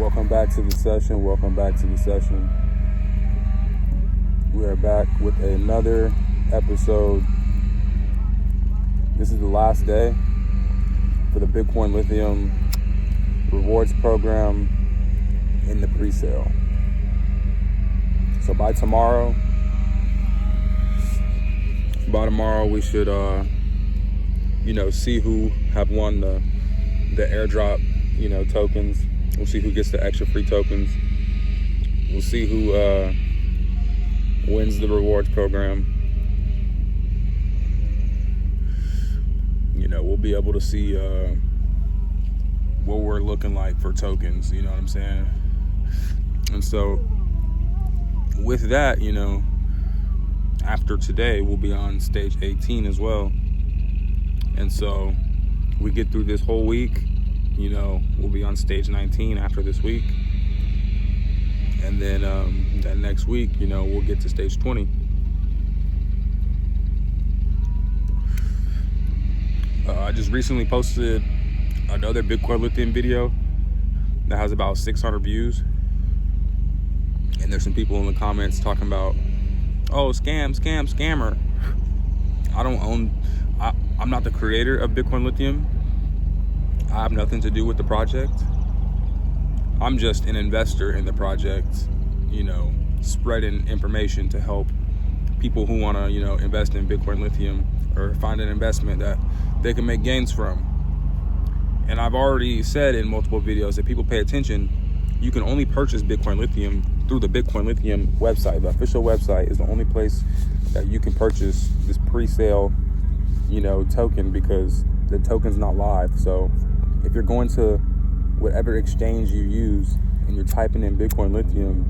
Welcome back to the session. Welcome back to the session. We are back with another episode. This is the last day for the Bitcoin Lithium rewards program in the pre-sale. So by tomorrow we should see who have won the airdrop tokens. We'll see who gets the extra free tokens. We'll see who wins the rewards program. We'll be able to see what we're looking like for tokens, you know what I'm saying? And so with that, after today, we'll be on stage 18 as well. And so we get through this whole week, we'll be on stage 19 after this week. And then that next week, we'll get to stage 20. I just recently posted another Bitcoin Lithium video that has about 600 views. And there's some people in the comments talking about, oh, scammer. I'm not the creator of Bitcoin Lithium. I have nothing to do with the project. I'm just an investor in the project, spreading information to help people who want to, invest in Bitcoin Lithium or find an investment that they can make gains from. And I've already said in multiple videos that people pay attention. You can only purchase Bitcoin Lithium through the Bitcoin Lithium website. The official website is the only place that you can purchase this pre-sale, token, because the token's not live. So if you're going to whatever exchange you use and you're typing in Bitcoin Lithium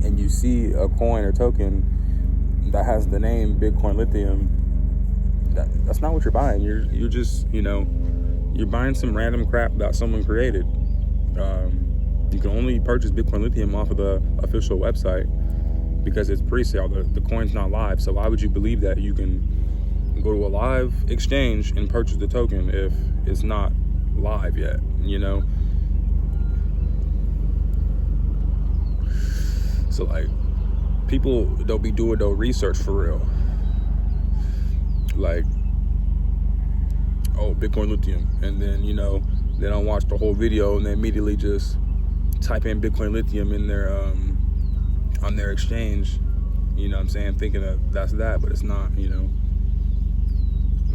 and you see a coin or token that has the name Bitcoin Lithium, that's not what you're buying. You're just, you're buying some random crap that someone created. You can only purchase Bitcoin Lithium off of the official website because it's pre-sale. The coin's not live. So why would you believe that you can go to a live exchange and purchase the token if it's not live yet, So people don't be doing no research for real. Oh, Bitcoin Lithium, and then they don't watch the whole video and they immediately just type in Bitcoin Lithium in their on their exchange, thinking that that's that, but it's not. You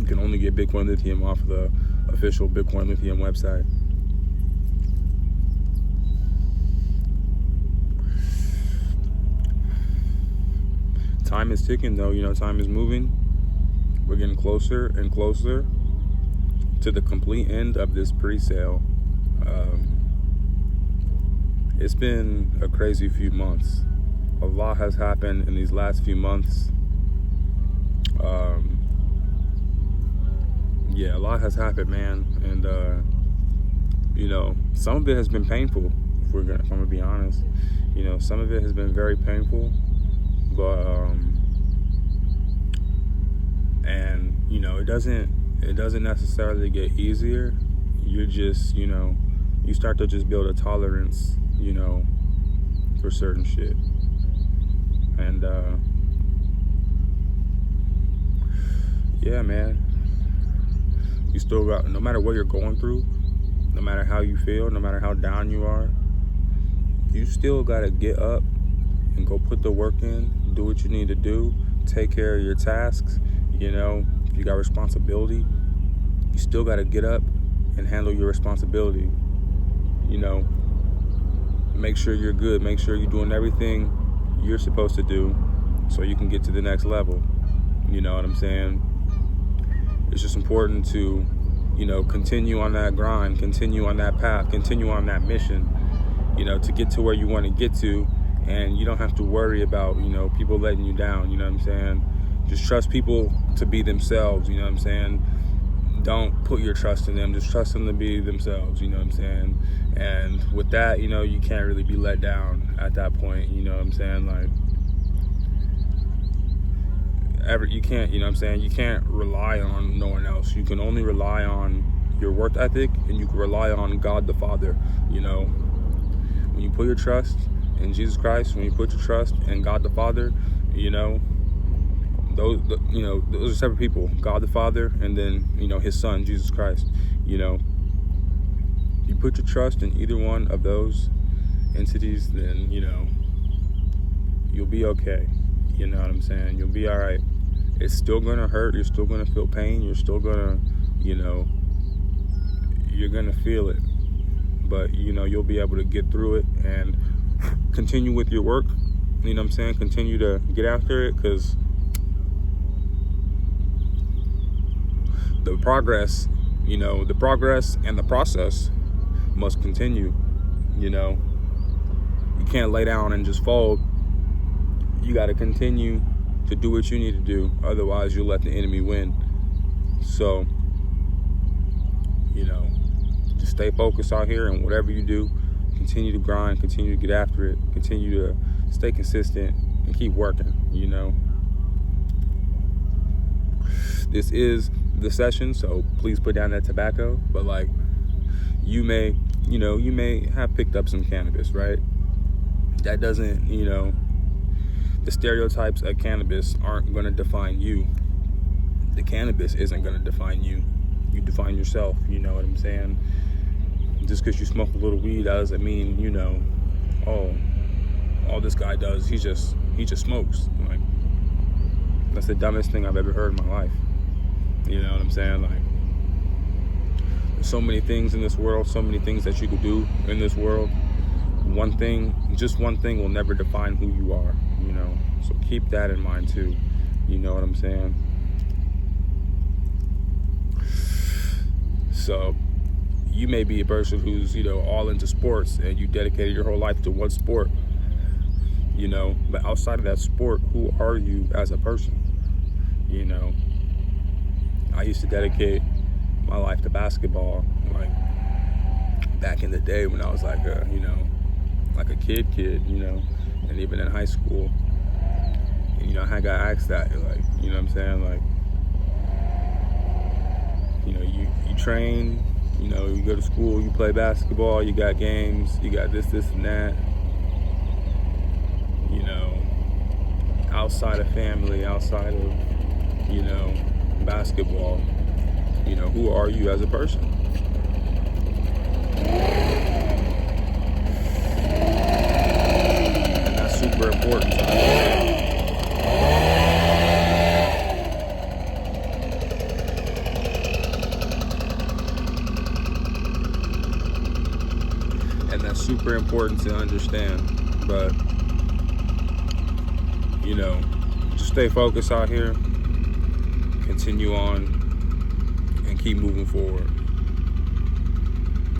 can only get Bitcoin Lithium off of the official Bitcoin Lithium website. Time is ticking though, time is moving. We're getting closer and closer to the complete end of this pre-sale. It's been a crazy few months. A lot has happened in these last few months. A lot has happened, man. And, some of it has been painful, if I'm gonna be honest. Some of it has been very painful, but, it doesn't necessarily get easier. You just, you start to just build a tolerance, for certain shit. And, yeah, man. You still got, no matter what you're going through, no matter how you feel, no matter how down you are, you still gotta get up and go put the work in, do what you need to do, take care of your tasks. If you got responsibility, you still gotta get up and handle your responsibility. Make sure you're good, make sure you're doing everything you're supposed to do so you can get to the next level. You know what I'm saying? It's just important to, continue on that grind, continue on that path, continue on that mission, to get to where you want to get to. And you don't have to worry about, people letting you down, you know what I'm saying? Just trust people to be themselves, you know what I'm saying? Don't put your trust in them, just trust them to be themselves, you know what I'm saying? And with that, you can't really be let down at that point, you know what I'm saying? You can't, you can't rely on no one else. You can only rely on your work ethic, and you can rely on God the Father, when you put your trust in Jesus Christ, when you put your trust in God the Father, you know, those are separate people. God the Father, and then, you know, his son Jesus Christ. You know, you put your trust in either one of those entities, then, you know, you'll be okay. You know what I'm saying? You'll be all right. It's still gonna hurt. You're still gonna feel pain. You're still gonna, you know, you're gonna feel it, but, you know, you'll be able to get through it and continue with your work. You know what I'm saying? Continue to get after it, because the progress, you know, the progress and the process must continue. You know, you can't lay down and just fold. You got to continue to do what you need to do. Otherwise, you'll let the enemy win. So, you know, just stay focused out here, and whatever you do, continue to grind, continue to get after it, continue to stay consistent and keep working. You know, this is the session, so please put down that tobacco. But like, you may have picked up some cannabis, right? That doesn't, you know, the stereotypes of cannabis aren't going to define you. The cannabis isn't going to define you. You define yourself. You know what I'm saying? Just because you smoke a little weed, that doesn't mean, you know, oh, all this guy does, he just smokes. Like, that's the dumbest thing I've ever heard in my life. You know what I'm saying? Like, there's so many things in this world, so many things that you could do in this world. Just one thing will never define who you are, you know? So keep that in mind too. You know what I'm saying? So you may be a person who's, you know, all into sports, and you dedicated your whole life to one sport, you know, but outside of that sport, who are you as a person? You know, I used to dedicate my life to basketball, like back in the day when I was like a, you know, like a kid, you know, and even in high school. And, you know, I got asked that, like, you know what I'm saying? Like, you know, you train, you know, you go to school, you play basketball, you got games, you got this and that. You know, outside of family, outside of, you know, basketball, you know, who are you as a person? And that's super important to understand. And that's super important to understand. But, you know, just stay focused out here, continue on, and keep moving forward.